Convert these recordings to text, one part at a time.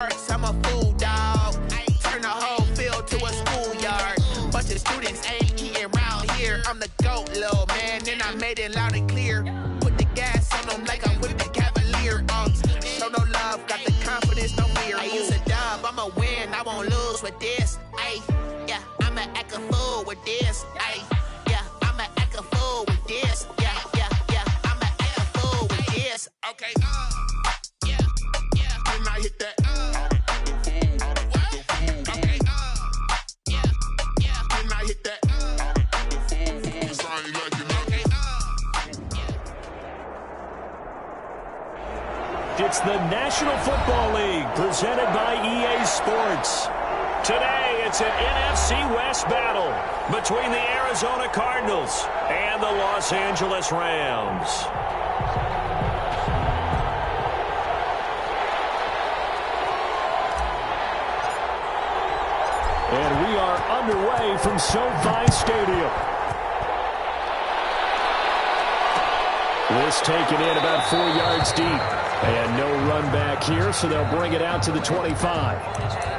I'm a fool, dog. Turn the whole field to a schoolyard. Bunch of students ain't eating round here. I'm the GOAT, little man, and I made it loud and clear. Put the gas on them like I'm with the Cavalier. Show no love, got the confidence, no fear. I use a dub, I'ma win, I won't lose with this. Ay, yeah, I'ma act a fool with this. Ay, yeah, I'ma act a fool with this. Yeah, yeah, yeah, I'ma act a fool with this. Okay, yeah, yeah, when I hit that. It's the National Football League presented by EA Sports. Today, it's an NFC West battle between the Arizona Cardinals and the Los Angeles Rams. And we are underway from SoFi Stadium. This taken in about 4 yards deep. And no run back here, so they'll bring it out to the 25.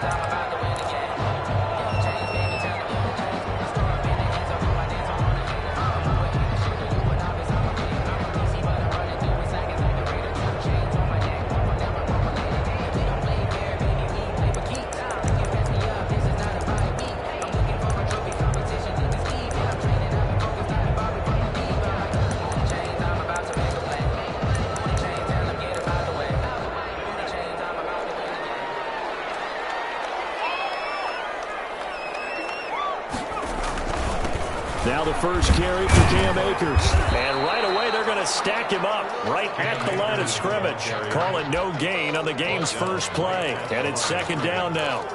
Now the first carry for Cam Akers. And right away, they're going to stack him up right at the line of scrimmage. Call it no gain on the game's first play. And it's second down now.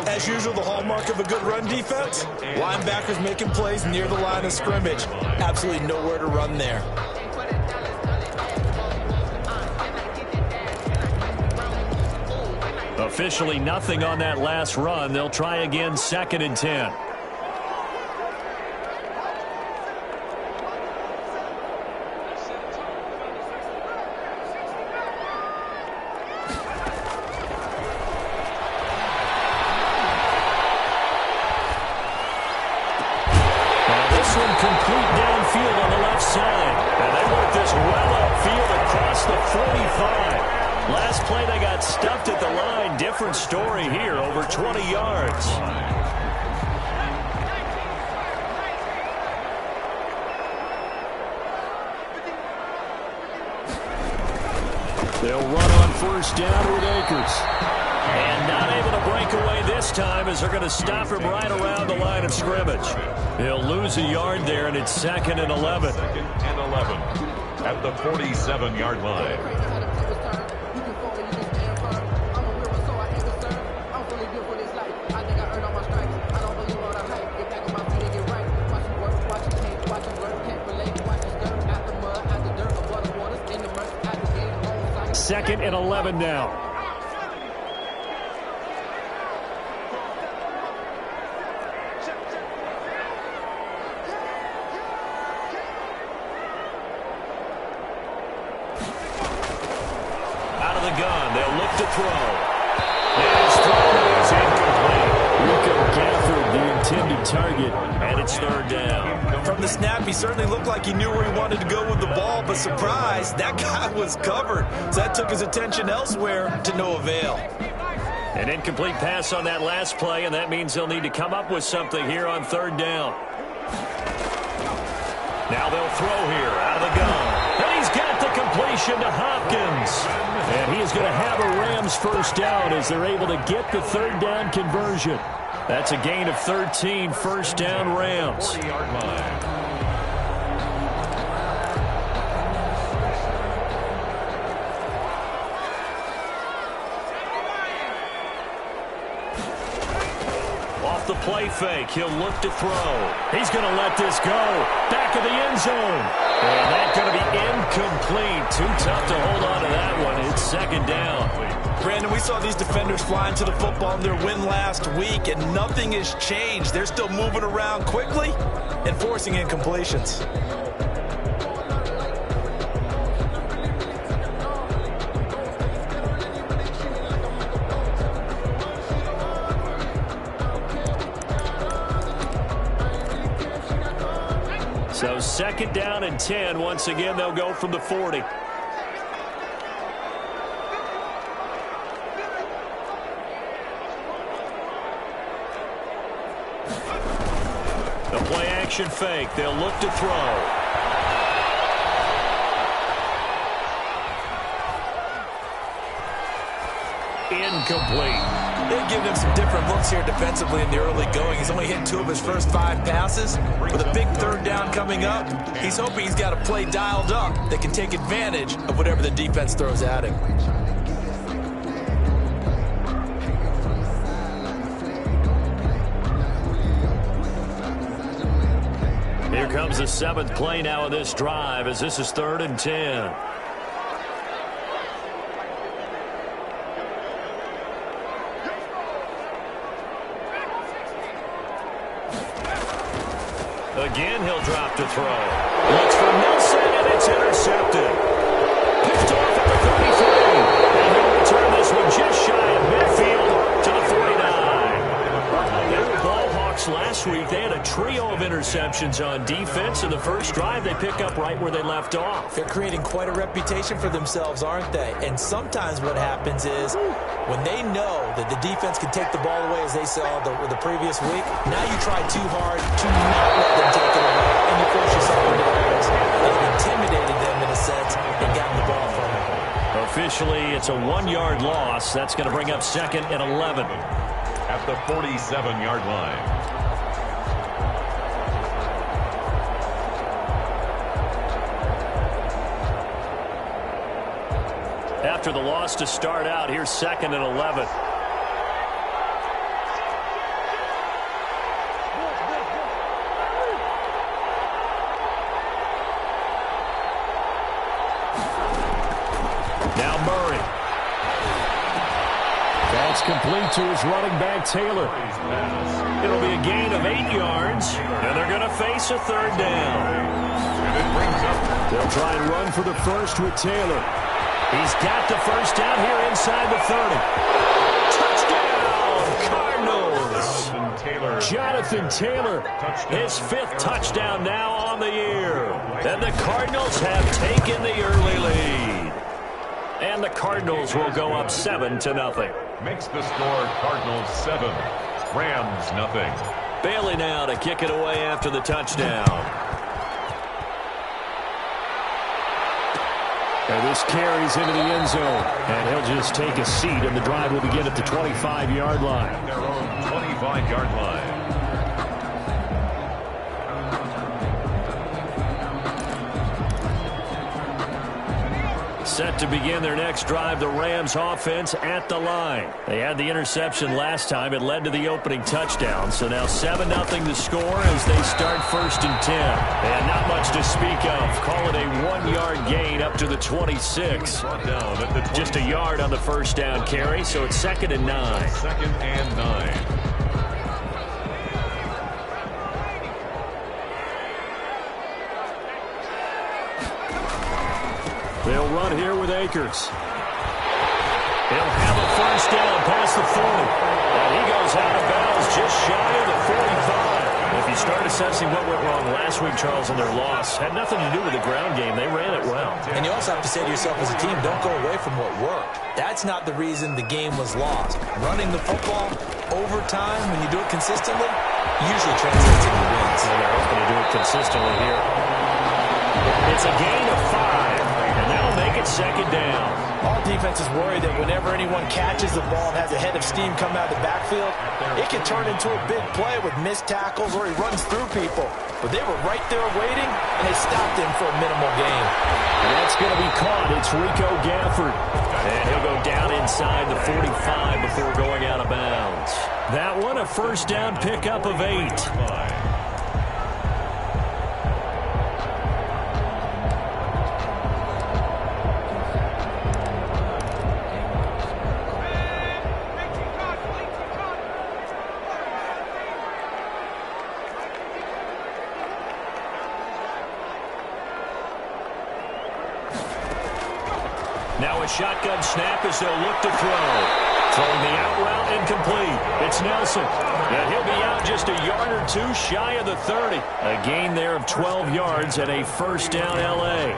As usual, the hallmark of a good run defense, linebackers making plays near the line of scrimmage. Absolutely nowhere to run there. Officially nothing on that last run. They'll try again, 2nd and 10. Complete downfield on the left side. And they work this well upfield across the 45. Last play they got stuffed at the line. Different story here, over 20 yards. They'll run on first down with Akers. And not able to break away this time as they're going to stop him right around the line of scrimmage. He'll lose a yard there, and it's 2nd and 11. 2nd and 11 at the 47-yard line. Second and 11 now. Gun. They'll look to throw. And his throw is incomplete. Rico Gafford, the intended target, and it's 3rd down. From the snap, he certainly looked like he knew where he wanted to go with the ball, but surprise, that guy was covered. So that took his attention elsewhere to no avail. An incomplete pass on that last play, and that means they'll need to come up with something here on 3rd down. Now they'll throw here out of the gun. And he's got the completion to Hopkins. And he is going to have a Rams first down as they're able to get the 3rd down conversion. That's a gain of 13, first down Rams. 40-yard line. Off the play fake, he'll look to throw. He's going to let this go. Back of the end zone. And that's going to be incomplete. Too tough to hold on to that one. It's 2nd down. Brandon, we saw these defenders flying to the football in their win last week, and nothing has changed. They're still moving around quickly and forcing incompletions. So 2nd down and 10. Once again, they'll go from the 40. The play action fake. They'll look to throw. Incomplete. They've given him some different looks here defensively in the early going. He's only hit 2 of his first 5 passes. With a big 3rd down coming up, he's hoping he's got a play dialed up that can take advantage of whatever the defense throws at him. Here comes the 7th play now of this drive as this is 3rd and 10. Again, he'll drop to throw. Looks for Nelson, and it's intercepted. Picked off at the 33. And he'll return this one just shy of midfield to the 49. They were ball hawks last week. They had a trio of interceptions on defense. In the first drive, they pick up right where they left off. They're creating quite a reputation for themselves, aren't they? And sometimes what happens is when they know that the defense can take the ball away, as they saw the previous week, now you try too hard to not let them take it away, and you force yourself into errors. They've intimidated them in a sense and gotten the ball from them. Officially, it's a 1-yard loss. That's going to bring up 2nd and 11. At the 47-yard line. After the loss to start out, here's 2nd and 11. Now Murray. That's complete to his running back, Taylor. It'll be a gain of 8 yards, and they're going to face a 3rd down. They'll try and run for the first with Taylor. He's got the first down here inside the 30. Touchdown, Cardinals! Jonathan Taylor, his 5th touchdown now on the year. And the Cardinals have taken the early lead. And the Cardinals will go up 7-0. Makes the score Cardinals 7, Rams nothing. Bailey now to kick it away after the touchdown. And this carries into the end zone. And he'll just take a seat, and the drive will begin at the 25-yard line. At their own 25-yard line. Set to begin their next drive, the Rams offense at the line. They had the interception last time. It led to the opening touchdown. So now 7-0 the score as they start 1st and 10. And not much to speak of. Call it a 1-yard gain up to the 26. Just a yard on the first down carry, so it's 2nd and 9. 2nd and 9. They'll run here with Akers. He'll have a first down past the 40. And he goes out of bounds just shy of the 45. If you start assessing what went wrong last week, Charles, in their loss, had nothing to do with the ground game. They ran it well. And you also have to say to yourself as a team, don't go away from what worked. That's not the reason the game was lost. Running the football over time, when you do it consistently, usually translates into wins. And they're hoping to do it consistently here. It's a gain of 5. And that'll make it 2nd down. All defenses worry that whenever anyone catches the ball and has a head of steam coming out of the backfield, it can turn into a big play with missed tackles or he runs through people. But they were right there waiting, and they stopped him for a minimal gain. And that's going to be caught. It's Rico Gafford. And he'll go down inside the 45 before going out of bounds. That one, a first down pickup of 8. Now a shotgun snap as they'll look to throw. Throwing the out route incomplete. It's It's Nelson. And he'll be out just a yard or two shy of the 30. A gain there of 12 yards and a first down L.A.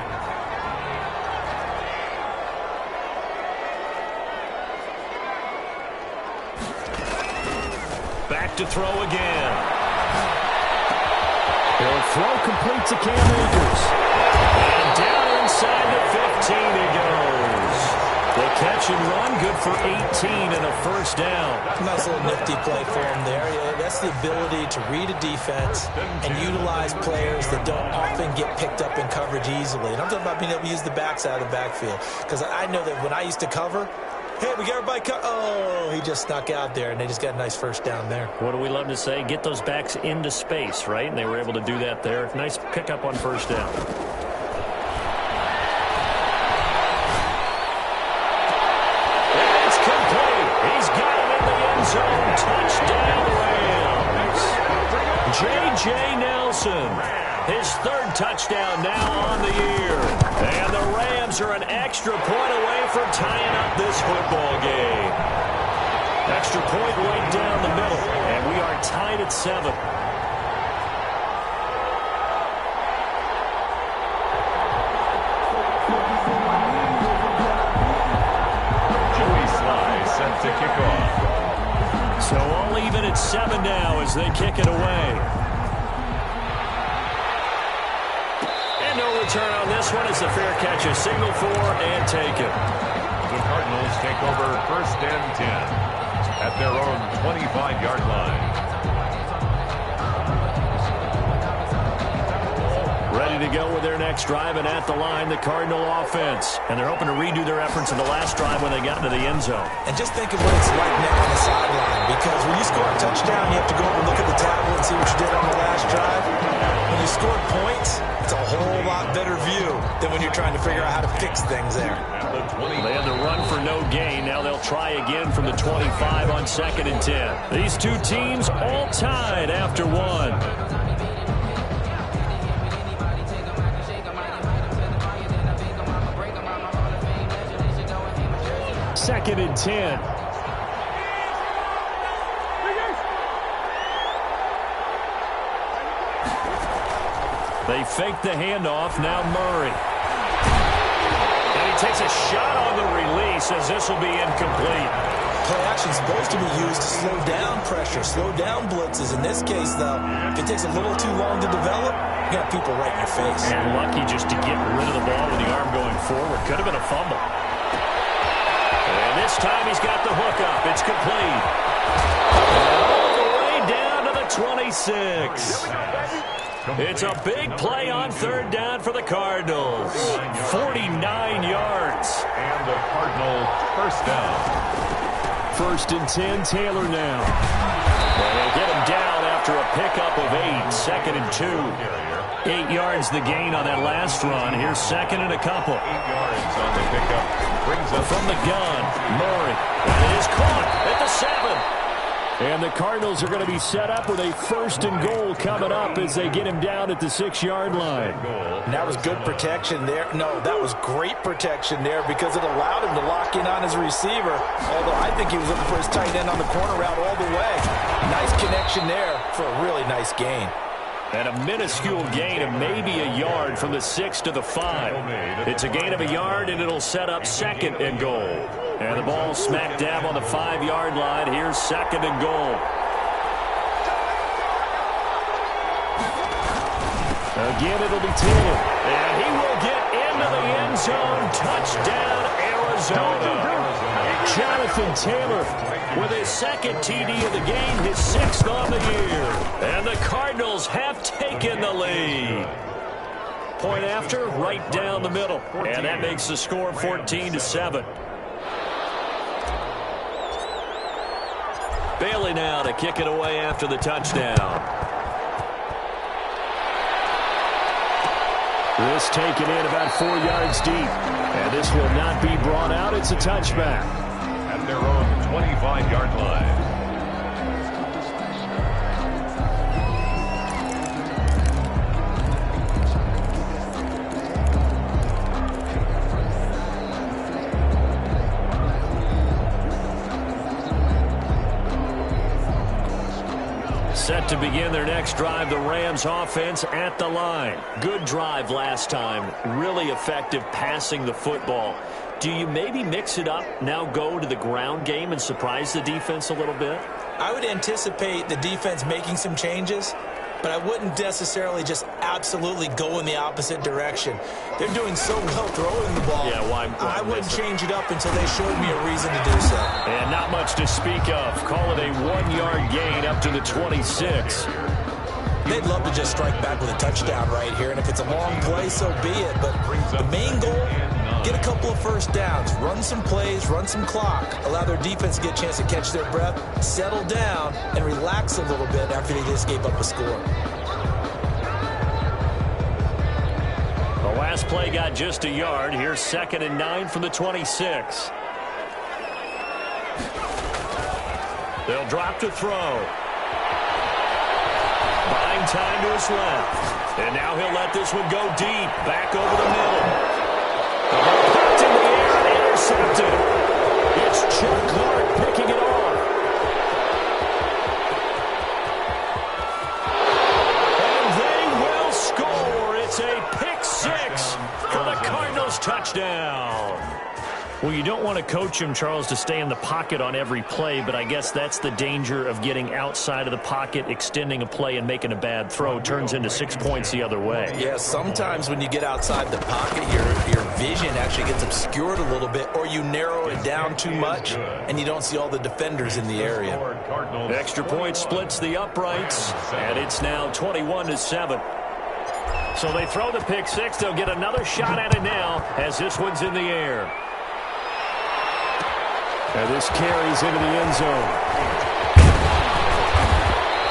Back to throw again. He'll throw complete to Cam Akers. And down inside the 15 he goes. The catch and run, good for 18 and a first down. Nice little nifty play for him there. Yeah, that's the ability to read a defense and utilize players that don't often get picked up in coverage easily. And I'm talking about being able to use the backside of the backfield. Because I know that when I used to cover, hey, we got everybody oh, he just snuck out there, and they just got a nice first down there. What do we love to say? Get those backs into space, right? And they were able to do that there. Nice pickup on first down. It's complete. He's got him in the end zone. Touchdown, Rams. J.J. Nelson. His third touchdown now on the year. And the Rams are an extra point away from tying up this football game. Extra point right down the middle. And we are tied at 7. Set to kick off. So all even at 7 now as they kick it away. And no return on this one. It's a fair catch, a signal for and taken. The Cardinals take over first and 10 at their own 25-yard line. Ready to go with their next drive, and at the line, the Cardinal offense. And they're hoping to redo their efforts in the last drive when they got into the end zone. And just think of what it's like now on the sideline, because when you score a touchdown, you have to go over and look at the table and see what you did on the last drive. When you scored points, it's a whole lot better view than when you're trying to figure out how to fix things there. They had to run for no gain. Now they'll try again from the 25 on 2nd and 10. These two teams all tied after 1. 2nd and 10. They fake the handoff. Now Murray. And he takes a shot on the release as this will be incomplete. Play action is supposed to be used to slow down pressure, slow down blitzes. In this case, though, if it takes a little too long to develop, you got people right in your face. And lucky just to get rid of the ball with the arm going forward. Could have been a fumble. And this time he's got the hook up. It's complete. All the way down to the 26. It's a big play on 3rd down for the Cardinals. 49 yards. And the Cardinal first down. 1st and 10, Taylor now. And they'll get him down after a pickup of 8. 2nd and 2. 8 yards the gain on that last run. Here's 2nd and a couple. 8 yards on the pickup. Brings up from the gun. Murray. And it is caught at the 7. And the Cardinals are going to be set up with a 1st and goal coming up as they get him down at the 6-yard line. And that was good protection there. No, that was great protection there because it allowed him to lock in on his receiver. Although I think he was looking for his tight end on the corner route all the way. Nice connection there for a really nice gain. And a minuscule gain of maybe a yard from the 6 to the 5. It's a gain of a yard, and it'll set up 2nd and goal. And the ball smack dab on the 5-yard line. Here's 2nd and goal. Again, it'll be Taylor. And he will get into the end zone. Touchdown, Arizona. Jonathan Taylor with his 2nd TD of the game, his 6th on the year. And the Cardinals have taken the lead. Point after, right down the middle. And that makes the score 14-7. Bailey now to kick it away after the touchdown. This taken in about 4 yards deep. And this will not be brought out. It's a touchback. At their own 25-yard line. Set to begin their next drive, the Rams offense at the line. Good drive last time. Really effective passing the football. Do you maybe mix it up, now go to the ground game and surprise the defense a little bit? I would anticipate the defense making some changes, but I wouldn't necessarily just absolutely go in the opposite direction. They're doing so well throwing the ball. Yeah, why I wouldn't change it up until they showed me a reason to do so. And not much to speak of. Call it a 1-yard gain up to the 26. They'd love to just strike back with a touchdown right here, and if it's a long play, so be it. But the main goal, get a couple of first downs, run some plays, run some clock, allow their defense to get a chance to catch their breath, settle down, and relax a little bit after they just gave up a score. The last play got just a yard. Here's 2nd and 9 from the 26. They'll drop to throw. Buying time to his left. And now he'll let this one go deep. Back over the middle. The ball popped in the air and intercepted. It's Chuck Clark picking it off. And they will score. It's a pick 6 for the Cardinals touchdown. Well, you don't want to coach him, Charles, to stay in the pocket on every play, but I guess that's the danger of getting outside of the pocket, extending a play, and making a bad throw. Turns into 6 points the other way. Yeah, sometimes when you get outside the pocket, your vision actually gets obscured a little bit, or you narrow it down too much, and you don't see all the defenders in the area. Extra point splits the uprights, and it's now 21-7. So they throw the pick 6. They'll get another shot at it now as this one's in the air. And this carries into the end zone.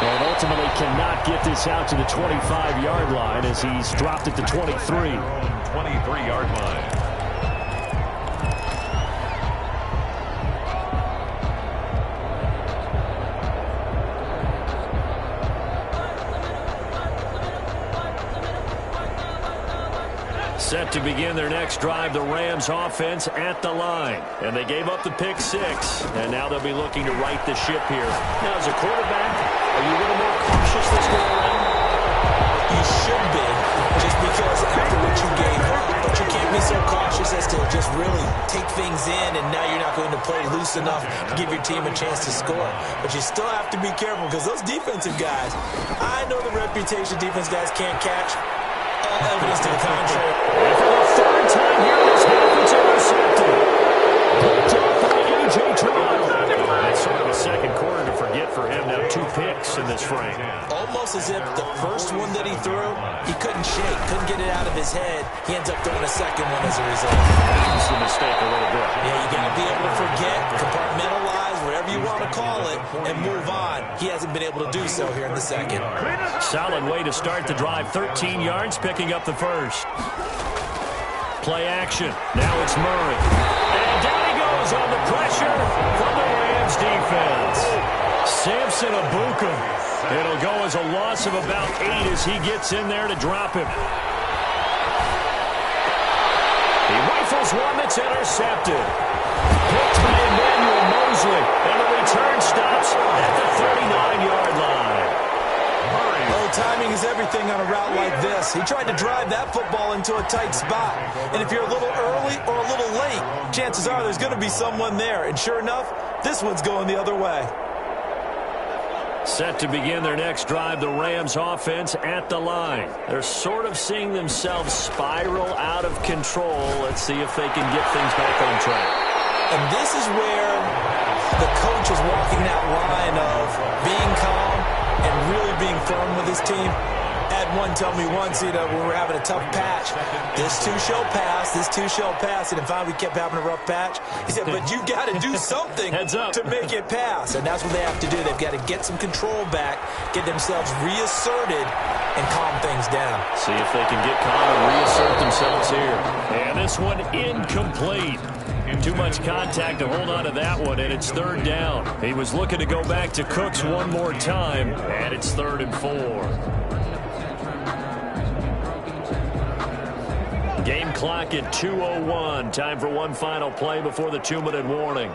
And ultimately cannot get this out to the 25-yard line as he's dropped at the 23. 23-yard line. Set to begin their next drive, the Rams offense at the line. And they gave up the pick 6, and now they'll be looking to right the ship here. Now, as a quarterback, are you a little more cautious this go around? You should be, just because after what you gave up, but you can't be so cautious as to just really take things in, and now you're not going to play loose enough to give your team a chance to score. But you still have to be careful because those defensive guys, I know the reputation defense guys can't catch. Evidence to the contrary. And for the 3rd time here, this happens intercepted. Picked up by A.J. Terrell. That's sort of a second quarter to forget for him. Now 2 picks in this frame. Almost as if the first one that he threw, he couldn't shake, couldn't get it out of his head. He ends up throwing a second one as a result. That's the mistake a little bit. Yeah, you got to be able to forget, compartmentalize, whatever you want to call it, and move on. He hasn't been able to do so here in the second. Solid way to start the drive. 13 yards, picking up the first. Play action. Now it's Murray. And down he goes on the pressure from the Rams defense. Samson Abuka. It'll go as a loss of about 8 as he gets in there to drop him. He rifles one that's intercepted. Picked by Emmanuel Mosley. And the return stops at the 39-yard line. Oh, timing is everything on a route like this. He tried to drive that football into a tight spot. And if you're a little early or a little late, chances are there's going to be someone there. And sure enough, this one's going the other way. Set to begin their next drive, the Rams offense at the line. They're sort of seeing themselves spiral out of control. Let's see if they can get things back on track. And this is where the coach is walking that line of being calm and really being firm with his team. Had one tell me once, when we were having a tough patch, this too shall pass, this too shall pass. And finally we kept having a rough patch. He said, but you got to do something to make it pass. And that's what they have to do. They've got to get some control back, get themselves reasserted, and calm things down. See if they can get calm and reassert themselves here. And this one incomplete. Too much contact to hold on to that one, and it's 3rd down. He was looking to go back to Cooks one more time, and it's 3rd and 4. Game clock at 2:01. Time for one final play before the 2-minute warning.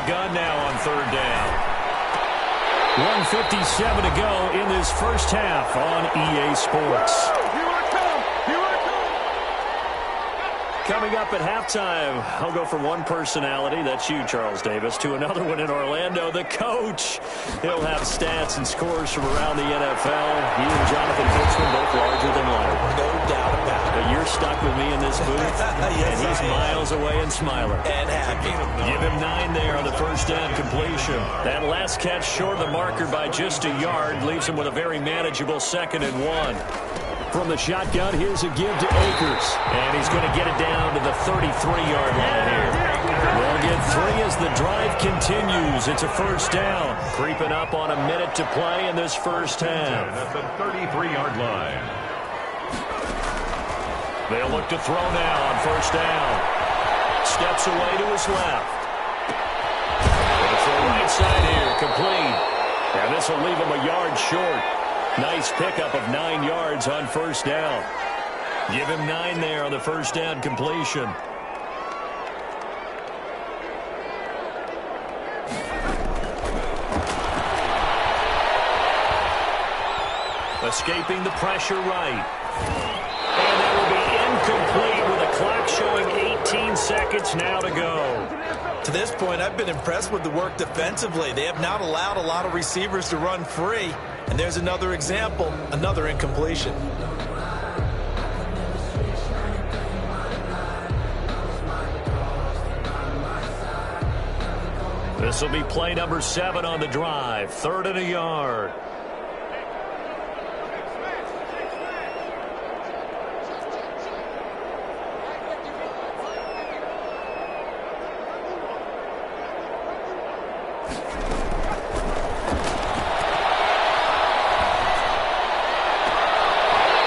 gun now on third down. 1:57 to go in this first half on EA Sports. Coming up at halftime, I'll go from one personality, that's you, Charles Davis, to another one in Orlando, the coach. He'll have stats and scores from around the NFL. He and Jonathan Coachman both larger than life. No doubt about it. But you're stuck with me in this booth, yes, and he's miles away and smiling. And happy. Give him 9 there on the first down completion. That last catch short of the marker by just a yard leaves him with a very manageable 2nd and 1. From the shotgun, here's a give to Akers. And he's going to get it down to the 33-yard line here. They'll get 3 as the drive continues. It's a first down. Creeping up on a minute to play in this first half. At the 33-yard line. They'll look to throw now on first down. Steps away to his left. It's the right side here, complete. And this will leave him a yard short. Nice pickup of 9 yards on first down. Give him 9 there on the first down completion. Escaping the pressure right. And that will be incomplete with a clock showing 18 seconds now to go. To this point, I've been impressed with the work defensively. They have not allowed a lot of receivers to run free. And there's another example, another incompletion. This will be play number 7 on the drive. 3rd and a yard.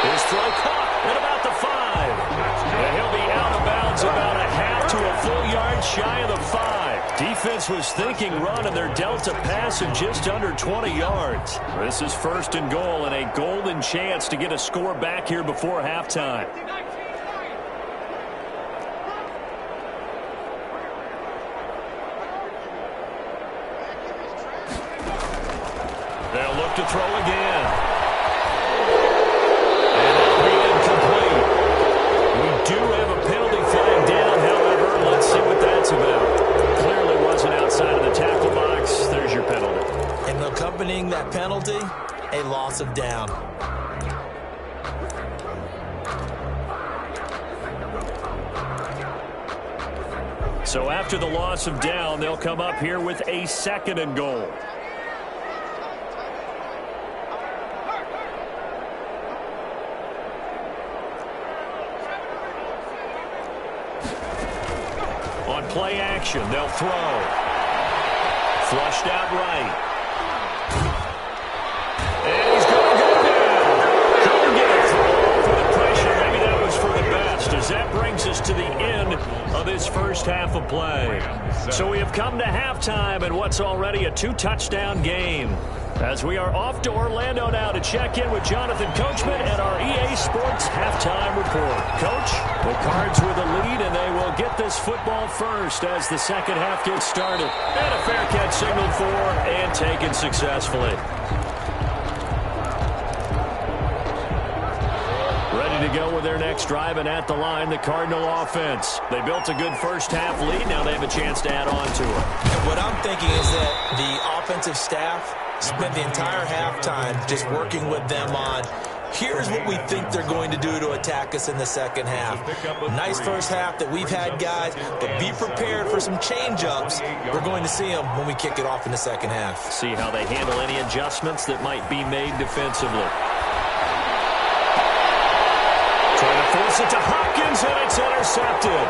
His throw caught at about the 5. And he'll be out of bounds about a half to a full yard shy of the 5. Defense was thinking run, and they're dealt a pass of just under 20 yards. This is 1st and goal and a golden chance to get a score back here before halftime. They'll look to throw again. Do have a penalty flag down, however. Let's see what that's about. Clearly wasn't outside of the tackle box. There's your penalty. And accompanying that penalty, a loss of down. So after the loss of down, they'll come up here with a 2nd and goal. On play action, they'll throw. Flushed out right. And he's going to go down. Couldn't get a throw for the pressure. Maybe that was for the best, as that brings us to the end of this first half of play. So we have come to halftime in what's already a 2-touchdown game. As we are off to Orlando now to check in with Jonathan Coachman and our EA Sports halftime report. Coach, the Cards with a lead, and they will get this football first as the second half gets started. And a fair catch signaled for and taken successfully. Ready to go with their next drive, and at the line, the Cardinal offense. They built a good first half lead. Now they have a chance to add on to it. And what I'm thinking is that the offensive staff spent the entire halftime just working with them on, here's what we think they're going to do to attack us in the second half. Nice first half that we've had, guys, but be prepared for some change-ups. We're going to see them when we kick it off in the second half. See how they handle any adjustments that might be made defensively. Trying to force it to Hopkins, and it's intercepted.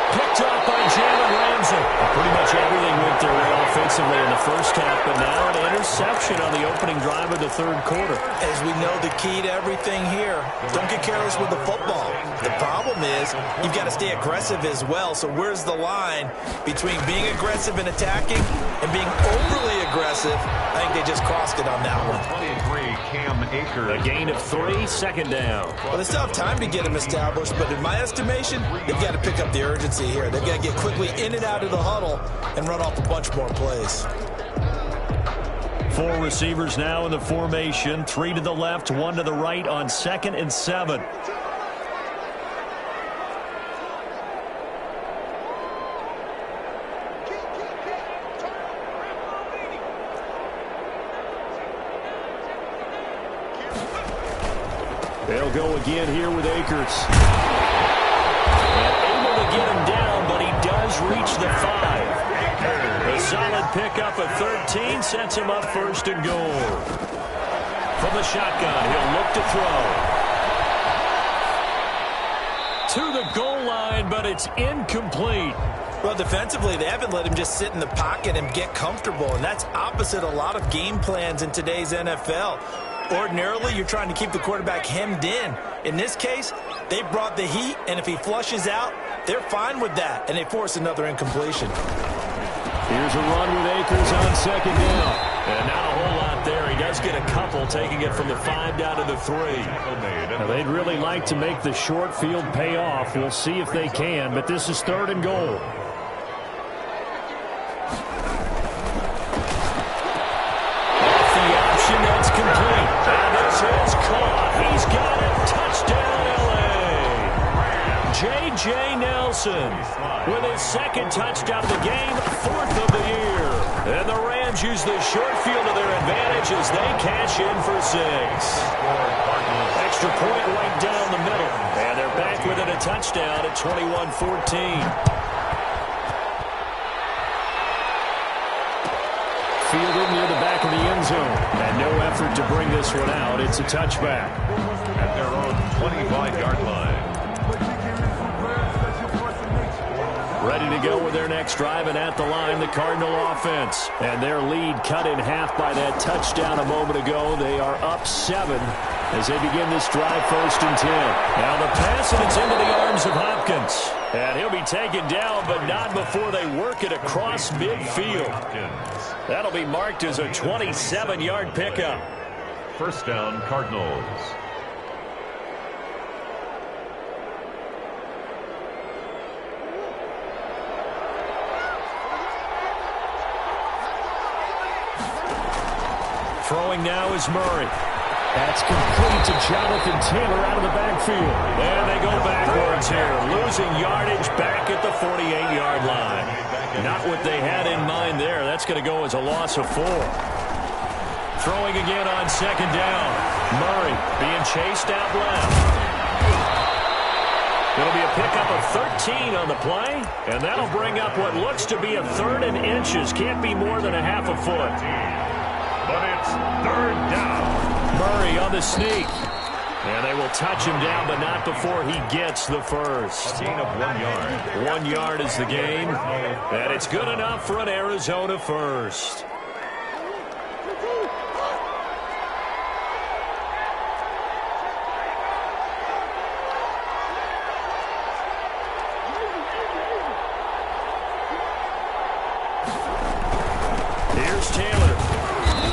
Picked up by Jalen Ramsey. Pretty much everything went their way offensively in the first half, but now an interception on the opening drive of the third quarter. As we know, the key to everything here, don't get careless with the football. The problem is you've got to stay aggressive as well. So where's the line between being aggressive and attacking and being overly aggressive? I think they just crossed it on that one. 23, Cam Akers. A gain of 3, second down. Well, they still have time to get them established, but in my estimation, they've got to pick up the urgency here. They've got to get quickly in and out of the huddle and run off a bunch more plays. 4 receivers now in the formation. 3 to the left, 1 to the right on 2nd and 7. They'll go again here with Akers. And able to get him down, but he does reach the 5. A solid pickup of 13 sets him up 1st and goal. From the shotgun, he'll look to throw. To the goal line, but it's incomplete. Well, defensively, they haven't let him just sit in the pocket and get comfortable, and that's opposite a lot of game plans in today's NFL. Ordinarily, you're trying to keep the quarterback hemmed in. In this case, they brought the heat, and if he flushes out, they're fine with that, and they force another incompletion. Here's a run with Akers on 2nd down. And not a whole lot there. He does get a couple, taking it from the 5 down to the 3. Now, they'd really like to make the short field pay off. We'll see if they can, but this is 3rd and goal. Off the option, that's complete. And this is caught. He's got it. Touchdown, L.A. J.J. Nelson with his 2nd touchdown of the game, 4th of the year. And the Rams use the short field to their advantage as they cash in for 6. Extra point right down the middle. And they're back within a touchdown at 21-14. Fielded near the back of the end zone. And no effort to bring this one out. It's a touchback. At their own 25-yard line. Ready to go with their next drive, and at the line, the Cardinal offense. And their lead cut in half by that touchdown a moment ago. They are up 7 as they begin this drive, 1st and 10. Now the pass, and it's into the arms of Hopkins. And he'll be taken down, but not before they work it across midfield. That'll be marked as a 27-yard pickup. 1st down, Cardinals. Throwing now is Murray. That's complete to Jonathan Taylor out of the backfield. And they go backwards here, losing yardage back at the 48-yard line. Not what they had in mind there. That's going to go as a loss of 4. Throwing again on 2nd down. Murray being chased out left. It'll be a pickup of 13 on the play, and that'll bring up what looks to be a 3rd and inches. Can't be more than a half a foot. But it's 3rd down. Murray on the sneak. And they will touch him down, but not before he gets the 1st. A gain of 1 yard. 1 yard is the gain. And it's good enough for an Arizona 1st. Here's Taylor.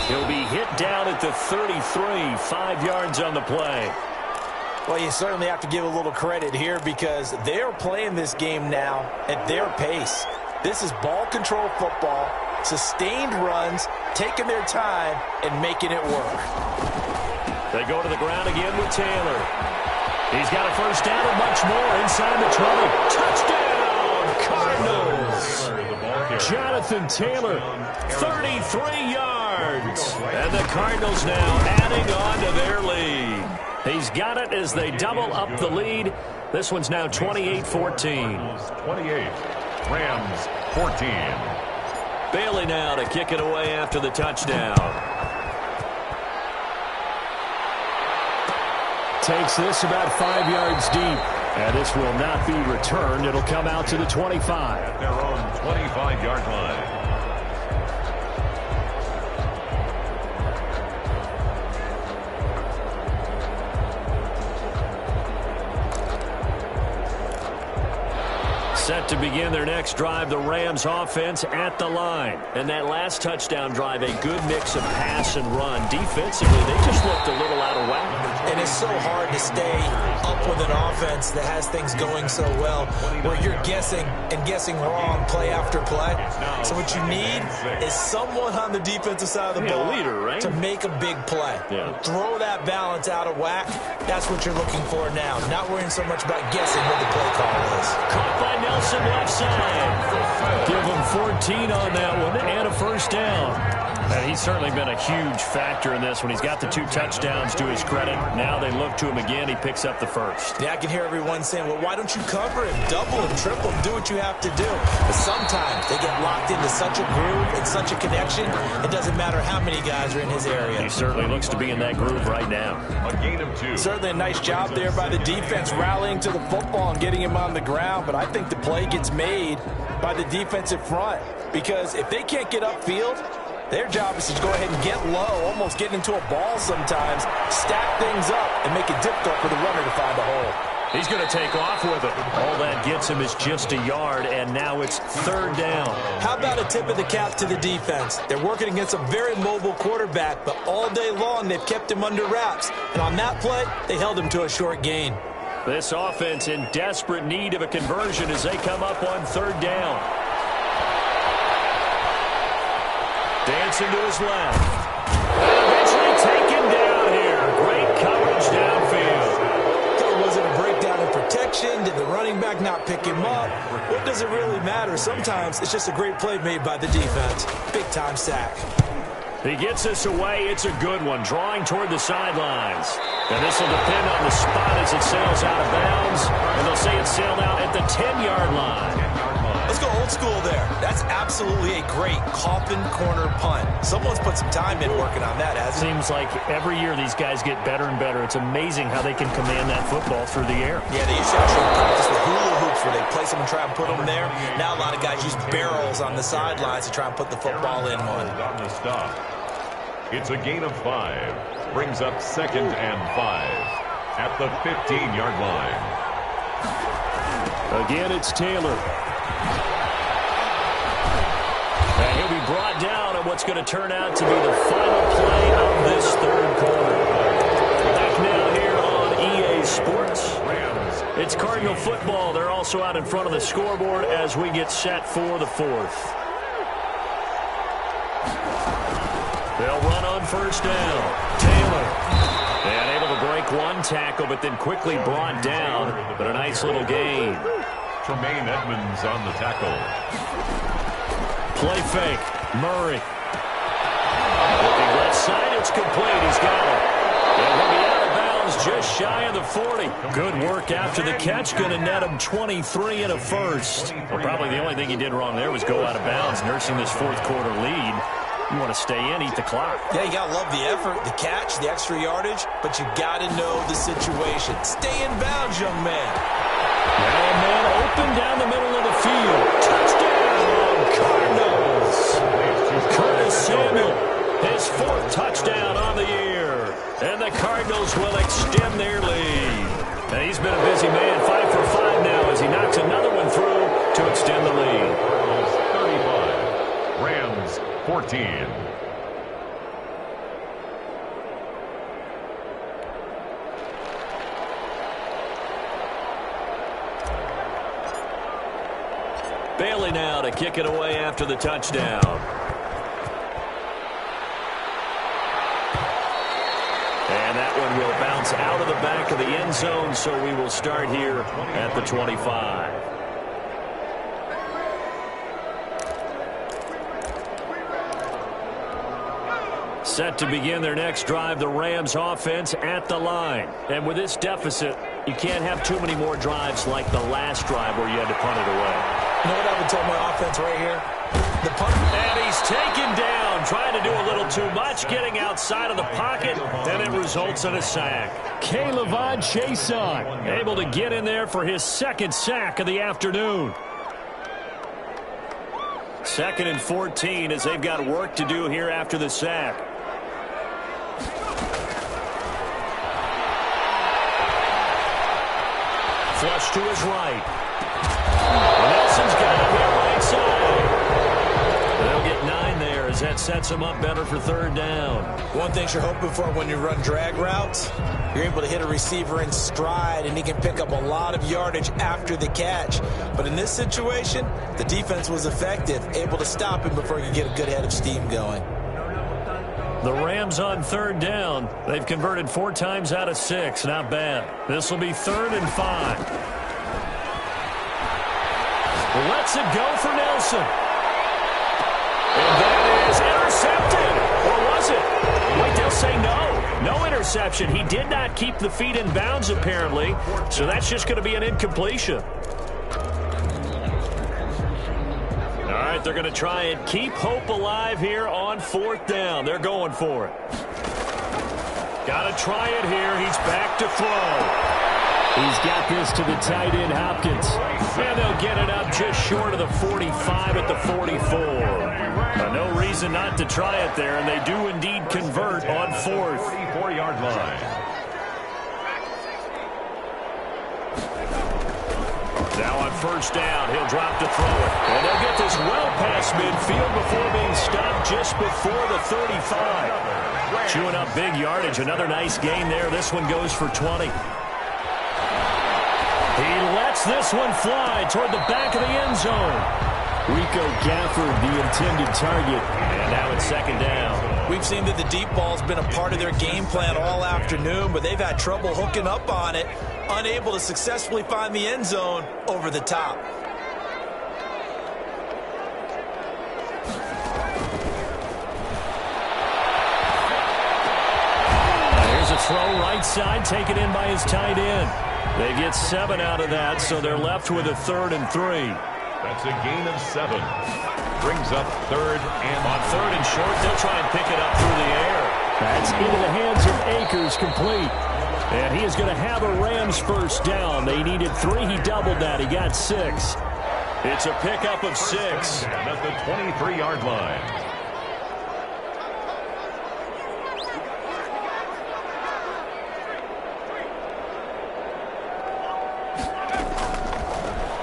He'll be hit down at the 33, 5 yards on the play. Well, you certainly have to give a little credit here because they're playing this game now at their pace. This is ball control football, sustained runs, taking their time, and making it work. They go to the ground again with Taylor. He's got a 1st down and much more inside the 20. Touchdown, Cardinals! Jonathan Taylor, 33 yards. And the Cardinals now adding on to their lead. He's got it as they double up the lead. This one's now 28-14. 28. Rams 14. Bailey now to kick it away after the touchdown. Takes this about 5 yards deep. And this will not be returned. It'll come out to the 25. At their own 25-yard line. Set to begin their next drive, the Rams offense at the line. And that last touchdown drive, a good mix of pass and run. Defensively, they just looked a little out of whack. And it's so hard to stay up with an offense that has things going so well, where you're guessing and guessing wrong play after play. So what you need is someone on the defensive side of the ball leader, right? to make a big play. Yeah. Throw that balance out of whack. That's what you're looking for now. Not worrying so much about guessing what the play call is. Caught by Nelson left side. Give him 14 on that one and a first down. And he's certainly been a huge factor in this one. He's got the 2 touchdowns to his credit. Now they look to him again. He picks up the first. Yeah, I can hear everyone saying, well, why don't you cover him? Double him, triple him, do what you have to do. But sometimes they get locked into such a groove and such a connection, it doesn't matter how many guys are in his area. He certainly looks to be in that groove right now. A gain of 2. Certainly a nice job there by the defense rallying to the football and getting him on the ground. But I think the play gets made by the defensive front, because if they can't get upfield, their job is to go ahead and get low, almost get into a ball sometimes, stack things up, and make it difficult for the runner to find a hole. He's going to take off with it. All that gets him is just a yard, and now it's 3rd down. How about a tip of the cap to the defense? They're working against a very mobile quarterback, but all day long they've kept him under wraps. And on that play, they held him to a short gain. This offense in desperate need of a conversion as they come up on 3rd down. Dancing to his left. Eventually taken down here. Great coverage downfield. Was it a breakdown in protection? Did the running back not pick him up? What does it really matter? Sometimes it's just a great play made by the defense. Big-time sack. He gets this away. It's a good one. Drawing toward the sidelines. And this will depend on the spot as it sails out of bounds. And they'll say it sailed out at the 10-yard line. Let's go old school there. That's absolutely a great coffin corner punt. Someone's put some time in working on that, hasn't it? Seems like every year these guys get better and better. It's amazing how they can command that football through the air. Yeah, they used to actually practice with hula hoops where they place them and try and put them there. Now a lot of guys use barrels on the sidelines to try and put the football in one. It's a gain of 5. Brings up 2nd and 5 at the 15-yard line. Again, it's Taylor. And he'll be brought down on what's going to turn out to be the final play of this 3rd quarter. Back now here on EA Sports. It's Cardinal football. They're also out in front of the scoreboard as we get set for the 4th. They'll run on 1st down. Taylor. And able to break one tackle, but then quickly brought down. But a nice little gain. Tremaine Edmonds on the tackle. Play fake. Murray. Looking left side. It's complete. He's got it. And he'll be out of bounds just shy of the 40. Good work after the catch. Going to net him 23 and a first. Well, probably the only thing he did wrong there was go out of bounds, nursing this 4th quarter lead. You want to stay in, eat the clock. Yeah, you got to love the effort, the catch, the extra yardage, but you got to know the situation. Stay in bounds, young man. Now a man open down the middle of the field. Touchdown, Cardinals. Curtis Samuel, his 4th touchdown on the year. And the Cardinals will extend their lead. And he's been a busy man, 5 for 5 now as he knocks another one through to extend the lead. Cardinals 35, Rams 14. Bailey now to kick it away after the touchdown. And that one will bounce out of the back of the end zone, so we will start here at the 25. Set to begin their next drive, the Rams offense at the line. And with this deficit, you can't have too many more drives like the last drive where you had to punt it away. You know what I would tell my offense right here? The punt. And he's taken down, trying to do a little too much, getting outside of the pocket, and it results in a sack. K'Lavon Chaisson able to get in there for his 2nd sack of the afternoon. 2nd and 14 as they've got work to do here after the sack. Flush to his right. sets him up better for third down. One thing you're hoping for when you run drag routes, you're able to hit a receiver in stride, and he can pick up a lot of yardage after the catch. But in this situation, the defense was effective, able to stop him before he could get a good head of steam going. The Rams on third down. They've converted 4 times out of 6. Not bad. This will be 3rd and 5. Lets it go for Nelson. And that is intercepted. Or was it? Wait, they'll say no. No interception. He did not keep the feet in bounds, apparently. So that's just going to be an incompletion. All right, they're going to try and keep hope alive here on 4th down. They're going for it. Got to try it here. He's back to throw. He's got this to the tight end, Hopkins. And they'll get it up just short of the 45 at the 44. No reason not to try it there, and they do indeed convert on 4th. 44-yard line. Now on 1st down, he'll drop to throw it. And they'll get this well past midfield before being stopped just before the 35. Chewing up big yardage. Another nice gain there. This one goes for 20. He lets this one fly toward the back of the end zone. Rico Gafford, the intended target. And now it's 2nd down. We've seen that the deep ball's been a part of their game plan all afternoon, but they've had trouble hooking up on it, unable to successfully find the end zone over the top. Here's a throw right side, taken in by his tight end. They get 7 out of that, so they're left with a 3rd and 3. That's a gain of 7. Brings up 3rd and on 3rd and short, they'll try and pick it up through the air. That's into the hands of Akers, complete. And he is going to have a Rams 1st down. They needed 3. He doubled that. He got 6. It's a pickup of 6. And at the 23-yard line.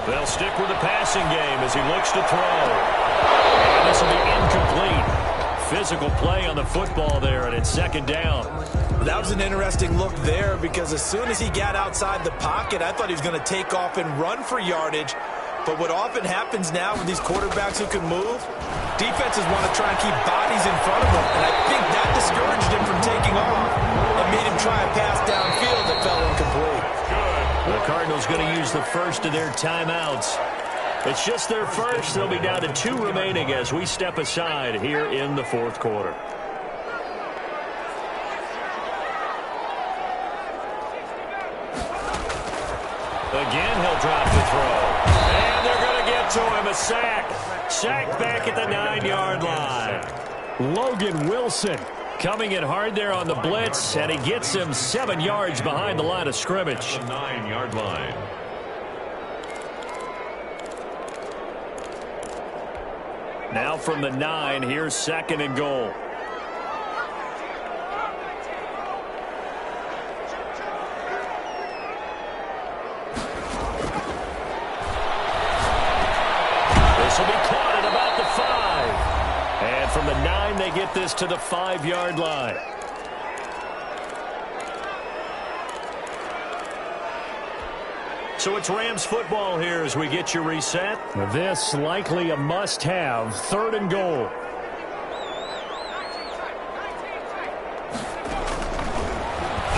They'll stick with the passing game as he looks to throw. And this will be incomplete. Physical play on the football there, and it's 2nd down. That was an interesting look there because as soon as he got outside the pocket, I thought he was going to take off and run for yardage. But what often happens now with these quarterbacks who can move, defenses want to try and keep bodies in front of them. And I think that discouraged him from taking off and made him try a pass downfield that fell incomplete. The Cardinals going to use the first of their timeouts. It's just their first. They'll be down to 2 remaining as we step aside here in the 4th quarter. Again, he'll drop the throw. And they're going to get to him. A sack. Sacked back at the 9-yard line. Logan Wilson coming in hard there on the blitz, and he gets him 7 yards behind the line of scrimmage. The 9-yard line. Now from the 9, here's 2nd and goal. This will be caught at about the 5. And from the 9, they get this to the 5-yard line. So it's Rams football here as we get you reset. This likely a must-have. 3rd and goal.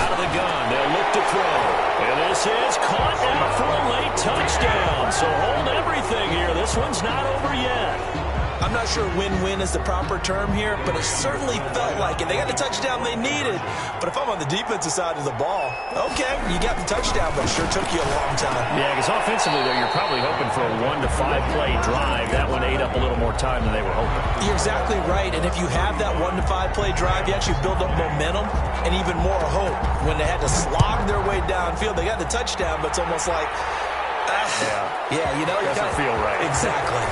Out of the gun, they'll look to throw. And this is caught out for a late touchdown. So hold everything here. This one's not over yet. I'm not sure win-win is the proper term here, but it certainly felt like it. They got the touchdown they needed. But if I'm on the defensive side of the ball, okay, you got the touchdown, but it sure took you a long time. Yeah, because offensively, though, you're probably hoping for a 1 to 5 play drive. That one ate up a little more time than they were hoping. You're exactly right. And if you have that 1 to 5 play drive, you actually build up momentum and even more hope. When they had to slog their way downfield, they got the touchdown, but it's almost like, yeah, you know, it doesn't feel right. Exactly.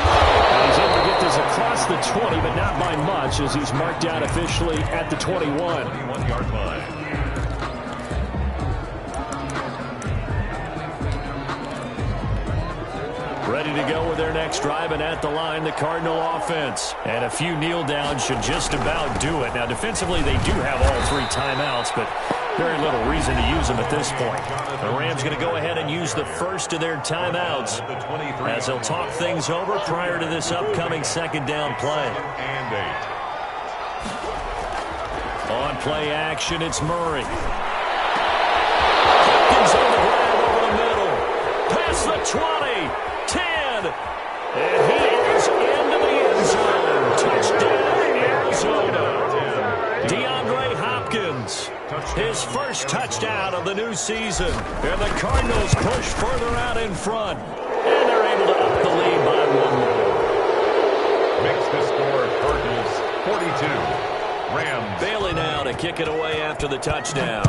He's able to get this across the 20, but not by much as he's marked out officially at the 21. 21-yard line. Ready to go with their next drive, and at the line, the Cardinal offense. And a few kneel downs should just about do it. Now, defensively, they do have all 3 timeouts, but very little reason to use them at this point. The Rams going to go ahead and use the first of their timeouts as they'll talk things over prior to this upcoming second down play. On play action, it's Murray. Hopkins on the grab over the middle. Past the 20, 10, and he is into the end zone. Touchdown, Arizona. DeAndre Hopkins, his first touchdown of the new season. And the Cardinals push further out in front. And they're able to up the lead by 1 more. Makes the score Cardinals 42. Rams. Bailey now to kick it away after the touchdown.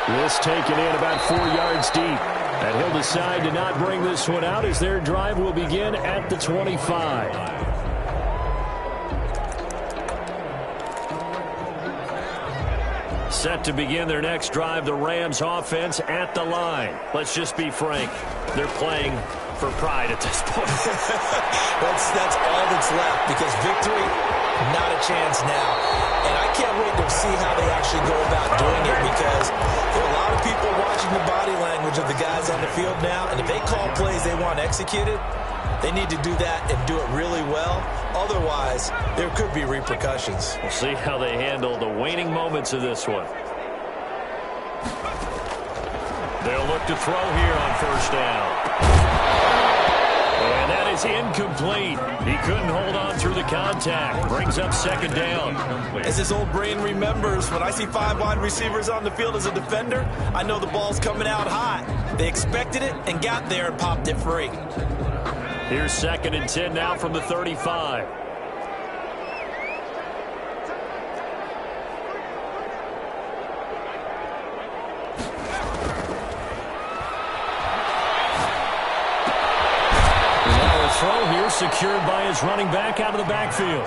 This taken in about 4 yards deep. And he'll decide to not bring this one out as their drive will begin at the 25. Set to begin their next drive, the Rams offense at the line. Let's just be frank. They're playing for pride at this point. That's all that's left, because victory, not a chance now. And I can't wait to see how they actually go about doing it, because there are a lot of people watching the body language of the guys on the field now, and if they call plays they want executed, they need to do that and do it really well. Otherwise, there could be repercussions. We'll see how they handle the waning moments of this one. They'll look to throw here on first down. And that is incomplete. He couldn't hold on through the contact. Brings up second down. As his old brain remembers, when I see 5 wide receivers on the field as a defender, I know the ball's coming out hot. They expected it and got there and popped it free. Here's 2nd and 10 now from the 35. Throw here secured by his running back out of the backfield.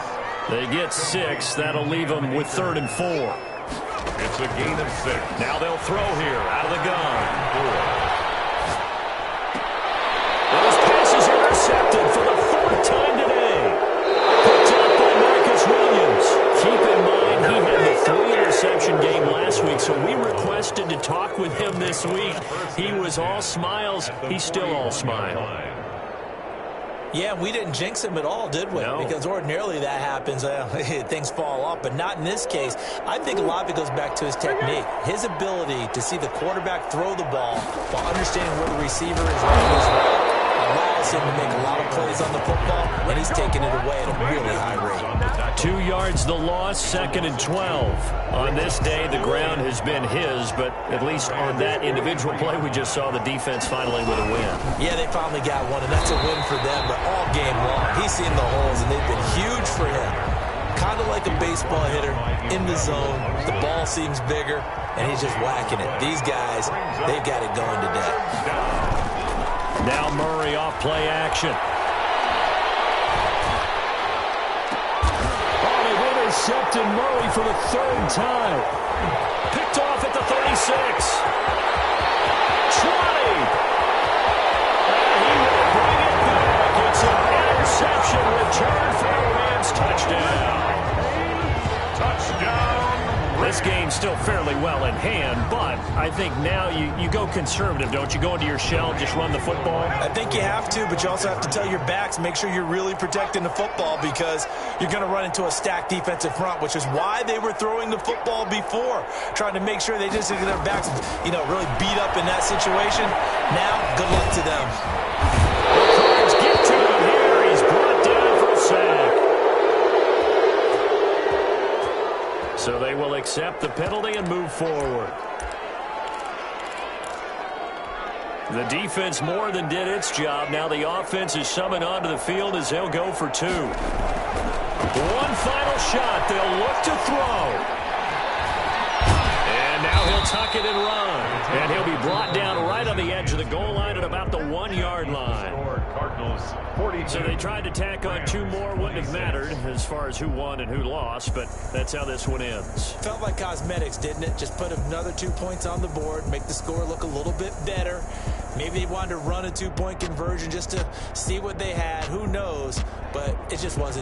They get 6. That'll leave them with 3rd and 4. It's a gain of 6. Now they'll throw here out of the gun. Those passes are intercepted for the 4th time today. Picked up by Marcus Williams. Keep in mind he had the 3-interception game last week, so we requested to talk with him this week. He was all smiles. He's still all smile. Yeah, we didn't jinx him at all, did we? No. Because ordinarily that happens. Things fall off, but not in this case. I think a lot of it goes back to his technique. His ability to see the quarterback throw the ball while understanding where the receiver is running his route allows him to make a lot of plays on the football, and he's taking it away at a really high rate. 2 yards the loss, 2nd and 12. On this day, the ground has been his, but at least on that individual play, we just saw the defense finally with a win. Yeah, they finally got one, and that's a win for them, but all game long, he's seen the holes, and they've been huge for him. Kind of like a baseball hitter, in the zone, the ball seems bigger, and he's just whacking it. These guys, they've got it going today. Now Murray off play action. Intercepted Murray for the 3rd time. Picked off at the 36. 20. And he will bring it back. It's an interception return for a Rams touchdown. Touchdown. This game's still fairly well in hand, but I think now you go conservative, don't you? Go into your shell, just run the football. I think you have to, but you also have to tell your backs, make sure you're really protecting the football, because you're going to run into a stacked defensive front, which is why they were throwing the football before, trying to make sure they just get their backs, really beat up in that situation. Now, good luck to them. The Cards get to him here. He's brought down for a sack. So they will accept the penalty and move forward. The defense more than did its job. Now the offense is summoned onto the field as they'll go for 2. One final shot. They'll look to throw. And now he'll tuck it and run. And he'll be brought down right on the the edge of the goal line at about the 1-yard line. Cardinals 42. So they tried to tack on 2 more. Wouldn't have mattered as far as who won and who lost, but that's how this one ends. Felt like cosmetics, didn't it? Just put another 2 points on the board, make the score look a little bit better. Maybe they wanted to run a 2-point conversion just to see what they had. Who knows? But it just wasn't